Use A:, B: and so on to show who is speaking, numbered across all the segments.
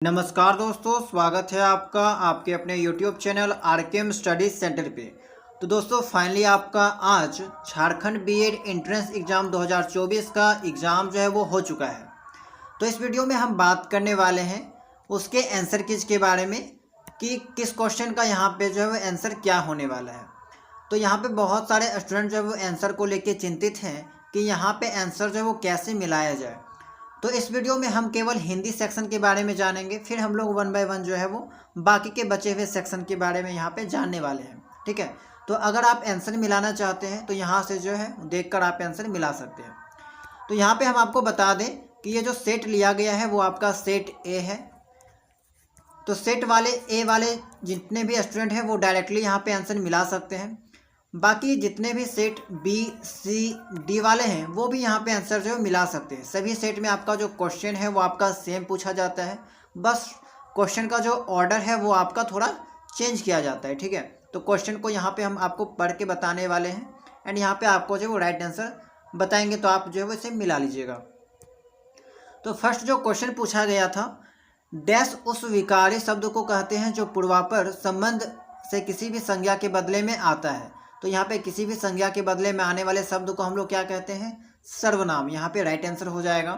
A: नमस्कार दोस्तों, स्वागत है आपका आपके अपने YouTube channel RKM studies centre पे। तो दोस्तों फाइनली आपका आज झारखंड बीएड एंट्रेंस एग्ज़ाम 2024 का एग्ज़ाम जो है वो हो चुका है। तो इस वीडियो में हम बात करने वाले हैं उसके आंसर कीज के बारे में कि किस क्वेश्चन का यहाँ पे जो है वो आंसर क्या होने वाला है। तो यहाँ पे बहुत सारे स्टूडेंट जो है वो आंसर को लेके चिंतित हैं कि यहाँ पे आंसर जो है वो कैसे मिलाया जाए। तो इस वीडियो में हम केवल हिंदी सेक्शन के बारे में जानेंगे, फिर हम लोग वन बाय वन जो है वो बाकी के बचे हुए सेक्शन के बारे में यहाँ पे जानने वाले हैं। ठीक है, तो अगर आप आंसर मिलाना चाहते हैं तो यहाँ से जो है देखकर आप आंसर मिला सकते हैं। तो यहाँ पे हम आपको बता दें कि ये जो सेट लिया गया है वो आपका सेट ए है। तो सेट वाले ए वाले जितने भी स्टूडेंट हैं वो डायरेक्टली यहाँ पे आंसर मिला सकते हैं। बाकी जितने भी सेट बी सी डी वाले हैं वो भी यहाँ पे आंसर जो है मिला सकते हैं। सभी सेट में आपका जो क्वेश्चन है वो आपका सेम पूछा जाता है, बस क्वेश्चन का जो ऑर्डर है वो आपका थोड़ा चेंज किया जाता है। ठीक है, तो क्वेश्चन को यहाँ पे हम आपको पढ़ के बताने वाले हैं एंड यहाँ पे आपको जो है वो राइट आंसर बताएंगे, तो आप जो है वो इसे मिला लीजिएगा। तो फर्स्ट जो क्वेश्चन पूछा गया था, डैश उस विकारी शब्द को कहते हैं जो पूर्वापर संबंध से किसी भी संज्ञा के बदले में आता है। तो यहाँ पे किसी भी संज्ञा के बदले में आने वाले शब्द को हम लोग क्या कहते हैं, सर्वनाम। यहाँ पे राइट आंसर हो जाएगा।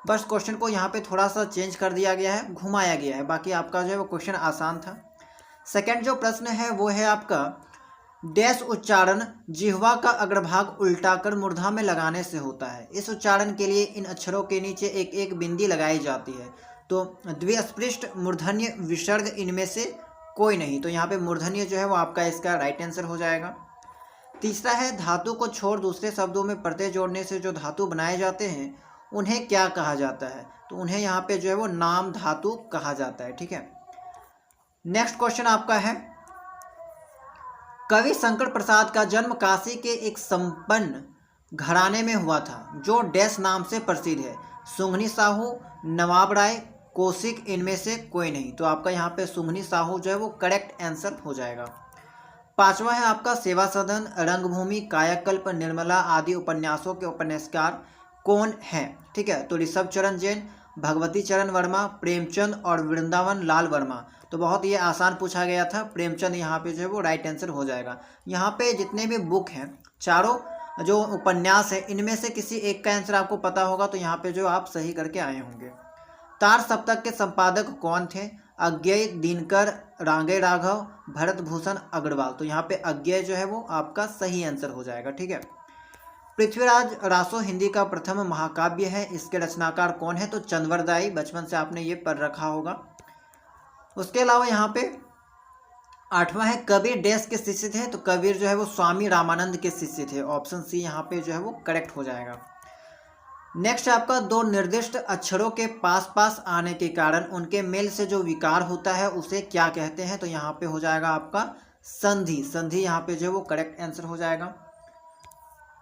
A: बस क्वेश्चन को यहाँ पे थोड़ा सा चेंज कर दिया गया है, घुमाया गया है, बाकी आपका जो है वो क्वेश्चन आसान था। सेकंड जो प्रश्न है वो है आपका, डैश उच्चारण जिह्वा का अग्रभाग उल्टाकर मूर्धा में लगाने से होता है। इस उच्चारण के लिए इन अक्षरों के नीचे एक एक बिंदी लगाई जाती है। तो द्विस्पृष्ट मूर्धन्य विसर्ग इनमें से कोई नहीं। तो यहाँ पे मूर्धन्य जो है वो आपका इसका राइट आंसर हो जाएगा। तीसरा है, धातु को छोड़ दूसरे शब्दों में प्रत्यय जोड़ने से जो धातु बनाए जाते हैं उन्हें क्या कहा जाता है। तो उन्हें यहाँ पे जो है वो नाम धातु कहा जाता है। ठीक है, नेक्स्ट क्वेश्चन आपका है, कवि शंकर प्रसाद का जन्म काशी के एक संपन्न घराने में हुआ था जो डैश नाम से प्रसिद्ध है। सुंघनी साहू, नवाब राय, कौशिक, इनमें से कोई नहीं। तो आपका यहाँ पे सुंघनी साहू जो है वो करेक्ट आंसर हो जाएगा। पांचवा है आपका, सेवा सदन, रंगभूमि, कायाकल्प, निर्मला आदि उपन्यासों के उपन्यासकार कौन हैं। ठीक है, तो ऋषभ चरण जैन, भगवती चरण वर्मा, प्रेमचंद और वृंदावन लाल वर्मा। तो बहुत ये आसान पूछा गया था, प्रेमचंद यहाँ पे जो है वो राइट आंसर हो जाएगा। यहाँ पे जितने भी बुक हैं, चारों जो उपन्यास है, इनमें से किसी एक का आंसर आपको पता होगा, तो यहाँ पे जो आप सही करके आए होंगे। तार सप्तक के संपादक कौन थे, अज्ञेय, दिनकर, रांगे राघव, भरत भूषण अग्रवाल। तो यहाँ पे अज्ञेय जो है वो आपका सही आंसर हो जाएगा। ठीक है, पृथ्वीराज रासो हिंदी का प्रथम महाकाव्य है, इसके रचनाकार कौन है। तो चंद्रवरदाई, बचपन से आपने ये पढ़ रखा होगा। उसके अलावा यहाँ पे आठवां है, कबीर डैश के शिष्य थे। तो कबीर जो है वो स्वामी रामानंद के शिष्य थे। ऑप्शन सी यहाँ पे जो है वो करेक्ट हो जाएगा। नेक्स्ट आपका, दो निर्दिष्ट अक्षरों के पास पास आने के कारण उनके मेल से जो विकार होता है उसे क्या कहते हैं। तो यहाँ पे हो जाएगा आपका संधि। संधि यहाँ पे जो है वो करेक्ट आंसर हो जाएगा।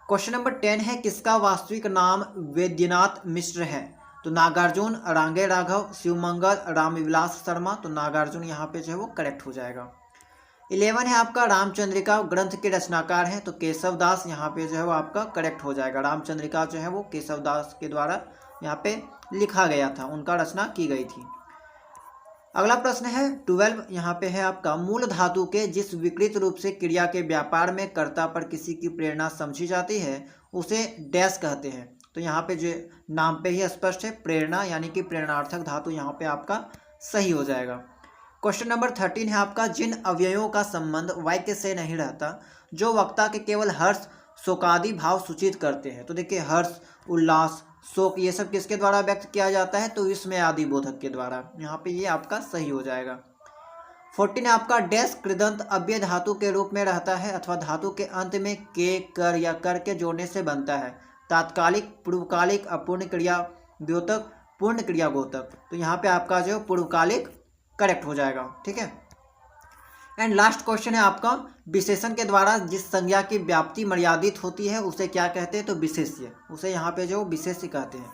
A: क्वेश्चन नंबर 10 है, किसका वास्तविक नाम वैद्यनाथ मिश्र है। तो नागार्जुन, रांगे राघव, शिवमंगल, रामविलास शर्मा। तो नागार्जुन यहाँ पे जो है वो करेक्ट हो जाएगा। 11 है आपका, रामचंद्रिका ग्रंथ के रचनाकार हैं। तो केशव दास यहाँ पे जो है वो आपका करेक्ट हो जाएगा। रामचंद्रिका जो है वो केशव दास के द्वारा यहाँ पे लिखा गया था, उनका रचना की गई थी। अगला प्रश्न है 12, यहाँ पे है आपका, मूल धातु के जिस विकृत रूप से क्रिया के व्यापार में कर्ता पर किसी की प्रेरणा समझी जाती है उसे डैश कहते हैं। तो यहाँ पे जो नाम पे ही स्पष्ट है, प्रेरणा, यानी कि प्रेरणार्थक धातु यहाँ पे आपका सही हो जाएगा। क्वेश्चन नंबर 13 है आपका, जिन अवयवों का संबंध वाक्य से नहीं रहता जो वक्ता के केवल हर्ष शोकादि भाव सूचित करते हैं। तो देखिए, हर्ष, उल्लास, शोक, ये सब किसके द्वारा व्यक्त किया जाता है। तो विस्मय आदि बोधक के द्वारा। यहाँ पे ये आपका सही हो जाएगा। 14 है आपका, डैश कृदंत अव्यय धातु के रूप में रहता है अथवा धातु के अंत में के, कर या कर के जोड़ने से बनता है। तात्कालिक, पूर्वकालिक, अपूर्ण क्रिया द्योतक, पूर्ण क्रिया गोतक। तो यहाँ पे आपका जो पूर्वकालिक करेक्ट हो जाएगा। ठीक है, एंड लास्ट क्वेश्चन है आपका, विशेषण के द्वारा जिस संज्ञा की व्याप्ति मर्यादित होती है उसे क्या कहते हैं। तो विशेष्य, उसे यहाँ पे जो विशेष्य कहते हैं।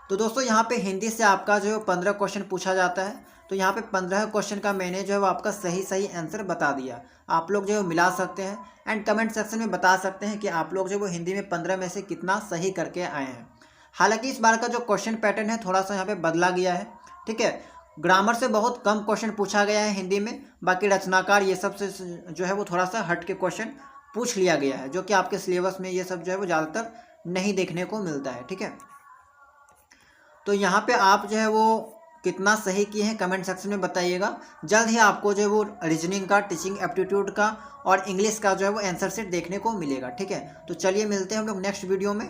A: तो दोस्तों यहाँ पे हिंदी से आपका जो 15 क्वेश्चन पूछा जाता है। तो यहाँ पे 15 क्वेश्चन का मैंने जो है वो आपका सही आंसर बता दिया। आप लोग जो है मिला सकते हैं एंड कमेंट सेक्शन में बता सकते हैं कि आप लोग जो वो हिंदी में 15 में से कितना सही करके आए हैं। हालांकि इस बार का जो क्वेश्चन पैटर्न है थोड़ा सा यहाँ पे बदला गया है। ठीक है, ग्रामर से बहुत कम क्वेश्चन पूछा गया है हिंदी में, बाकी रचनाकार ये सब से जो है वो थोड़ा सा हट के क्वेश्चन पूछ लिया गया है, जो कि आपके सिलेबस में ये सब जो है वो ज़्यादातर नहीं देखने को मिलता है। ठीक है, तो यहाँ पे आप जो है वो कितना सही किए हैं कमेंट सेक्शन में बताइएगा। जल्द ही आपको जो है वो रीजनिंग का, टीचिंग एप्टीट्यूड का और इंग्लिश का जो है वो आंसर सेट देखने को मिलेगा। ठीक है, तो चलिए मिलते हैं हम लोग नेक्स्ट वीडियो में।